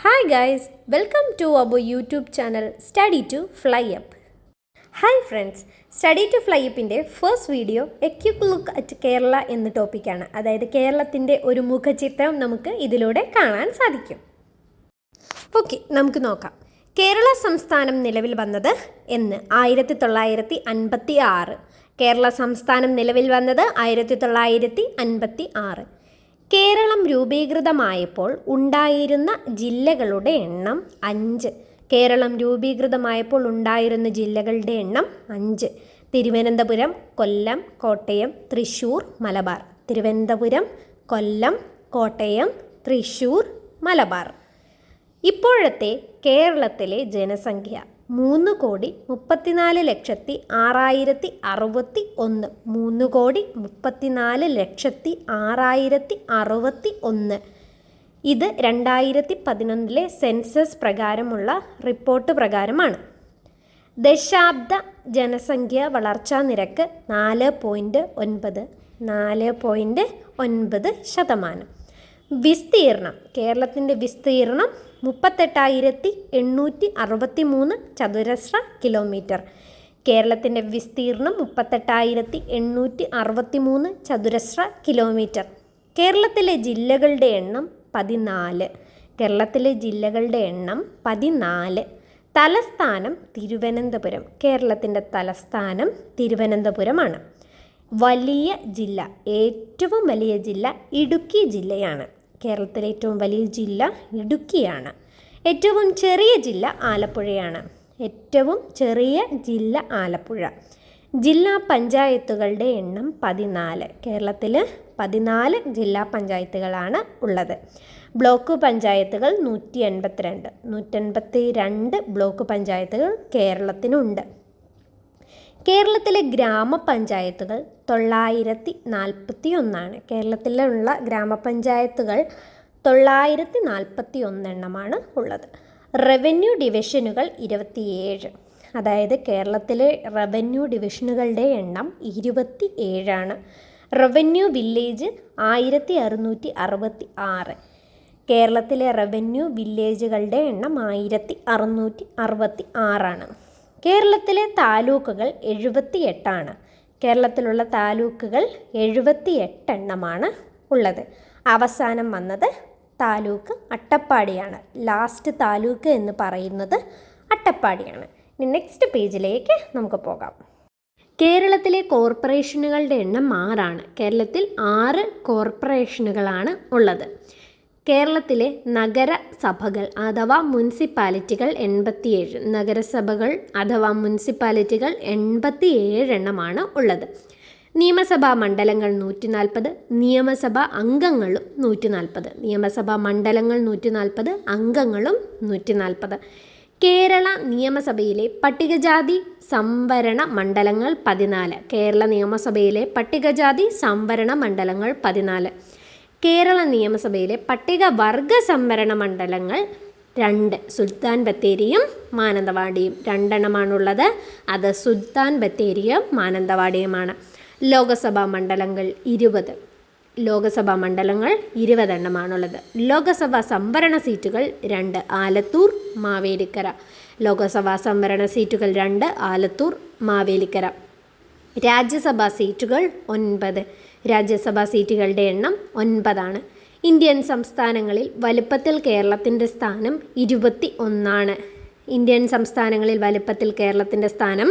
Hi guys, welcome to our YouTube channel Study to Fly Up. Hi friends, Study to Fly Upന്റെ first video a quick look at Kerala എന്ന ടോപ്പിക്കാണ്. അതായത് കേരളത്തിൻ്റെ ഒരു മുഖചിത്രം നമുക്ക് ഇതിലൂടെ കാണാൻ സാധിക്കും. ഓക്കെ, നമുക്ക് നോക്കാം. കേരള സംസ്ഥാനം നിലവിൽ വന്നത് എന്ന് 1956. കേരള സംസ്ഥാനം നിലവിൽ വന്നത് 1956. കേരളം രൂപീകൃതമായപ്പോൾ ഉണ്ടായിരുന്ന ജില്ലകളുടെ എണ്ണം 5. കേരളം രൂപീകൃതമായപ്പോൾ ഉണ്ടായിരുന്ന ജില്ലകളുടെ എണ്ണം 5. തിരുവനന്തപുരം, കൊല്ലം, കോട്ടയം, തൃശ്ശൂർ, മലബാർ. തിരുവനന്തപുരം, കൊല്ലം, കോട്ടയം, തൃശ്ശൂർ, മലബാർ. ഇപ്പോഴത്തെ കേരളത്തിലെ ജനസംഖ്യ 3,34,6,061. 3,34,6,061. ഇത് 2011 സെൻസസ് പ്രകാരമുള്ള റിപ്പോർട്ട് പ്രകാരമാണ്. ദശാബ്ദ ജനസംഖ്യ വളർച്ചാ നിരക്ക് 4.9. 4.9%. വിസ്തീർണം, കേരളത്തിൻ്റെ വിസ്തീർണം 38,863 ചതുരശ്ര കിലോമീറ്റർ. കേരളത്തിൻ്റെ വിസ്തീർണം 38,863 ചതുരശ്ര കിലോമീറ്റർ. കേരളത്തിലെ ജില്ലകളുടെ എണ്ണം 14. കേരളത്തിലെ ജില്ലകളുടെ എണ്ണം 14. തലസ്ഥാനം തിരുവനന്തപുരം. കേരളത്തിൻ്റെ തലസ്ഥാനം തിരുവനന്തപുരമാണ്. വലിയ ജില്ല, ഏറ്റവും വലിയ ജില്ല ഇടുക്കി ജില്ലയാണ്. കേരളത്തിലെ ഏറ്റവും വലിയ ജില്ല ഇടുക്കിയാണ്. ഏറ്റവും ചെറിയ ജില്ല ആലപ്പുഴയാണ്. ഏറ്റവും ചെറിയ ജില്ല ആലപ്പുഴ. ജില്ലാ പഞ്ചായത്തുകളുടെ എണ്ണം 14. കേരളത്തിൽ 14 ജില്ലാ പഞ്ചായത്തുകളാണ് ഉള്ളത്. ബ്ലോക്ക് പഞ്ചായത്തുകൾ 182. 182 ബ്ലോക്ക് പഞ്ചായത്തുകൾ കേരളത്തിനുണ്ട്. കേരളത്തിലെ ഗ്രാമപഞ്ചായത്തുകൾ 941. കേരളത്തിലുള്ള ഗ്രാമപഞ്ചായത്തുകൾ 941 എണ്ണമാണ് ഉള്ളത്. റവന്യൂ ഡിവിഷനുകൾ 27. അതായത് കേരളത്തിലെ റവന്യൂ ഡിവിഷനുകളുടെ എണ്ണം 27. Revenue village 1666. കേരളത്തിലെ റവന്യൂ വില്ലേജുകളുടെ എണ്ണം 1666. കേരളത്തിലെ താലൂക്കുകൾ 78. കേരളത്തിലുള്ള താലൂക്കുകൾ 78 എണ്ണമാണ് ഉള്ളത്. അവസാനം വന്നത് താലൂക്ക് അട്ടപ്പാടിയാണ്. ലാസ്റ്റ് താലൂക്ക് എന്ന് പറയുന്നത് അട്ടപ്പാടിയാണ്. ഇനി നെക്സ്റ്റ് പേജിലേക്ക് നമുക്ക് പോകാം. കേരളത്തിലെ കോർപ്പറേഷനുകളുടെ എണ്ണം 6. കേരളത്തിൽ 6 കോർപ്പറേഷനുകളാണ് ഉള്ളത്. കേരളത്തിലെ നഗരസഭകൾ അഥവാ മുനിസിപ്പാലിറ്റികൾ 87. നഗരസഭകൾ അഥവാ മുനിസിപ്പാലിറ്റികൾ 87 എണ്ണമാണ് ഉള്ളത്. നിയമസഭാ മണ്ഡലങ്ങൾ 140. നിയമസഭാ അംഗങ്ങളും 140. നിയമസഭാ മണ്ഡലങ്ങൾ 140, അംഗങ്ങളും 140. കേരള നിയമസഭയിലെ പട്ടികജാതി സംവരണ മണ്ഡലങ്ങൾ 14. കേരള നിയമസഭയിലെ പട്ടികജാതി സംവരണ മണ്ഡലങ്ങൾ 14. കേരള നിയമസഭയിലെ പട്ടികവർഗ സംവരണ മണ്ഡലങ്ങൾ 2. സുൽത്താൻ ബത്തേരിയും മാനന്തവാടിയും 2 എണ്ണമാണുള്ളത്. അത് സുൽത്താൻ ബത്തേരിയും മാനന്തവാടിയുമാണ്. ലോകസഭാ മണ്ഡലങ്ങൾ 20. ലോകസഭാ മണ്ഡലങ്ങൾ 20 എണ്ണമാണുള്ളത്. ലോകസഭാ സംവരണ സീറ്റുകൾ 2. ആലത്തൂർ, മാവേലിക്കര. ലോകസഭാ സംവരണ സീറ്റുകൾ 2. ആലത്തൂർ, മാവേലിക്കര. രാജ്യസഭാ സീറ്റുകൾ 9. രാജ്യസഭാ സീറ്റുകളുടെ എണ്ണം 9 ഇന്ത്യൻ സംസ്ഥാനങ്ങളിൽ വലുപ്പത്തിൽ കേരളത്തിൻ്റെ സ്ഥാനം 21. ഇന്ത്യൻ സംസ്ഥാനങ്ങളിൽ വലുപ്പത്തിൽ കേരളത്തിൻ്റെ സ്ഥാനം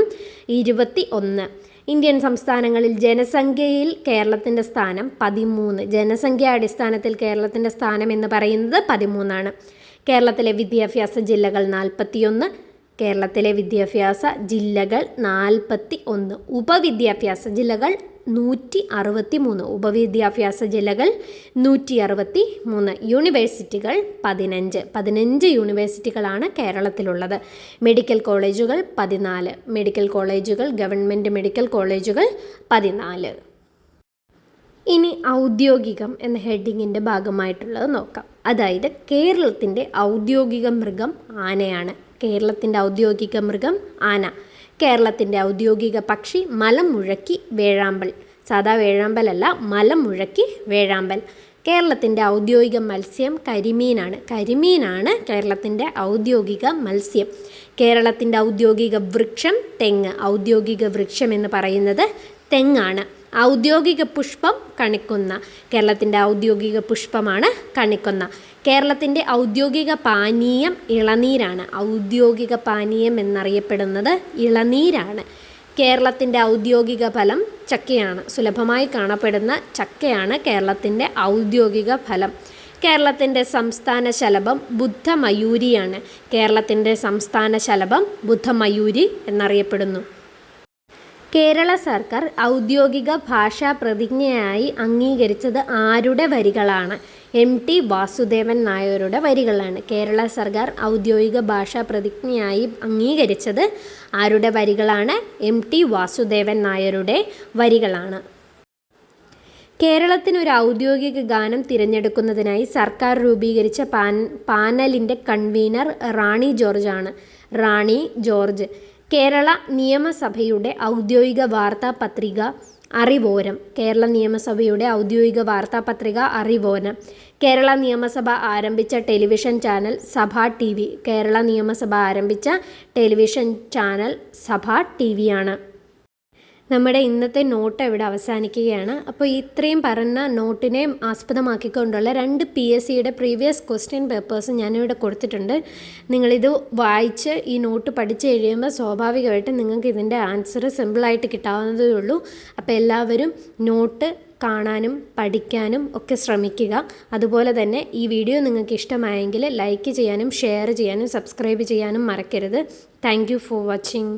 21. ഇന്ത്യൻ സംസ്ഥാനങ്ങളിൽ ജനസംഖ്യയിൽ കേരളത്തിൻ്റെ സ്ഥാനം 13. ജനസംഖ്യാ അടിസ്ഥാനത്തിൽ കേരളത്തിൻ്റെ സ്ഥാനം എന്ന് പറയുന്നത് 13. കേരളത്തിലെ വിദ്യാഭ്യാസ ജില്ലകൾ 41. കേരളത്തിലെ വിദ്യാഭ്യാസ ജില്ലകൾ 41. ഉപവിദ്യാഭ്യാസ ജില്ലകൾ 163. ഉപവിദ്യാഭ്യാസ ജില്ലകൾ 163. യൂണിവേഴ്സിറ്റികൾ 15 യൂണിവേഴ്സിറ്റികളാണ് കേരളത്തിലുള്ളത്. മെഡിക്കൽ കോളേജുകൾ 14. മെഡിക്കൽ കോളേജുകൾ, ഗവൺമെൻറ് മെഡിക്കൽ കോളേജുകൾ 14. ഇനി ഔദ്യോഗികം എന്ന ഹെഡിങ്ങിൻ്റെ ഭാഗമായിട്ടുള്ളത് നോക്കാം. അതായത് കേരളത്തിൻ്റെ ഔദ്യോഗിക മൃഗം ആനയാണ്. കേരളത്തിൻ്റെ ഔദ്യോഗിക മൃഗം ആന. കേരളത്തിൻ്റെ ഔദ്യോഗിക പക്ഷി മലമുഴക്കി വേഴാമ്പൽ. സാധാ വേഴാമ്പലല്ല, മലമുഴക്കി വേഴാമ്പൽ. കേരളത്തിൻ്റെ ഔദ്യോഗിക മത്സ്യം കരിമീനാണ്. കരിമീനാണ് കേരളത്തിൻ്റെ ഔദ്യോഗിക മത്സ്യം. കേരളത്തിൻ്റെ ഔദ്യോഗിക വൃക്ഷം തെങ്ങ്. ഔദ്യോഗിക വൃക്ഷം എന്ന് പറയുന്നത് തെങ്ങാണ്. ഔദ്യോഗിക പുഷ്പം കണിക്കൊന്ന. കേരളത്തിൻ്റെ ഔദ്യോഗിക പുഷ്പമാണ് കണിക്കൊന്ന. കേരളത്തിൻ്റെ ഔദ്യോഗിക പാനീയം ഇളനീരാണ്. ഔദ്യോഗിക പാനീയം എന്നറിയപ്പെടുന്നത് ഇളനീരാണ്. കേരളത്തിൻ്റെ ഔദ്യോഗിക ഫലം ചക്കയാണ്. സുലഭമായി കാണപ്പെടുന്ന ചക്കയാണ് കേരളത്തിൻ്റെ ഔദ്യോഗിക ഫലം. കേരളത്തിൻ്റെ സംസ്ഥാന ശലഭം ബുദ്ധമയൂരിയാണ്. കേരളത്തിൻ്റെ സംസ്ഥാന ശലഭം ബുദ്ധമയൂരി എന്നറിയപ്പെടുന്നു. കേരള സർക്കാർ ഔദ്യോഗിക ഭാഷാ പ്രതിജ്ഞയായി അംഗീകരിച്ചത് ആരുടെ വരികളാണ്? MT വാസുദേവൻ നായരുടെ വരികളാണ്. കേരള സർക്കാർ ഔദ്യോഗിക ഭാഷാ പ്രതിജ്ഞയായി അംഗീകരിച്ചത് ആരുടെ വരികളാണ്? MT വാസുദേവൻ നായരുടെ വരികളാണ്. കേരളത്തിനൊരു ഔദ്യോഗിക ഗാനം തിരഞ്ഞെടുക്കുന്നതിനായി സർക്കാർ രൂപീകരിച്ച പാനലിൻ്റെ കൺവീനർ റാണി ജോർജ് ആണ്. റാണി ജോർജ്. കേരള നിയമസഭയുടെ ഔദ്യോഗിക വാർത്താപത്രിക അറിവോരം. കേരള നിയമസഭയുടെ ഔദ്യോഗിക വാർത്താപത്രിക അറിവോരം. കേരള നിയമസഭ ആരംഭിച്ച ടെലിവിഷൻ ചാനൽ സഭ TV. കേരള നിയമസഭ ആരംഭിച്ച ടെലിവിഷൻ ചാനൽ സഭ TV ആണ്. നമ്മുടെ ഇന്നത്തെ നോട്ട് ഇവിടെ അവസാനിക്കുകയാണ്. അപ്പോൾ ഇത്രയും പറഞ്ഞ നോട്ടിനെ ആസ്പദമാക്കിക്കൊണ്ടുള്ള 2 PSCയുടെ പ്രീവിയസ് ക്വസ്റ്റ്യൻ പേപ്പേഴ്സ് ഞാനിവിടെ കൊടുത്തിട്ടുണ്ട്. നിങ്ങളിത് വായിച്ച് ഈ നോട്ട് പഠിച്ച് കഴിയുമ്പോൾ സ്വാഭാവികമായിട്ടും നിങ്ങൾക്ക് ഇതിൻ്റെ ആൻസർ സിമ്പിളായിട്ട് കിട്ടാവുന്നതേ ഉള്ളൂ. അപ്പോൾ എല്ലാവരും നോട്ട് കാണാനും പഠിക്കാനും ഒക്കെ ശ്രമിക്കുക. അതുപോലെ തന്നെ ഈ വീഡിയോ നിങ്ങൾക്ക് ഇഷ്ടമായെങ്കിൽ ലൈക്ക് ചെയ്യാനും ഷെയർ ചെയ്യാനും സബ്സ്ക്രൈബ് ചെയ്യാനും മറക്കരുത്. Thank you for watching.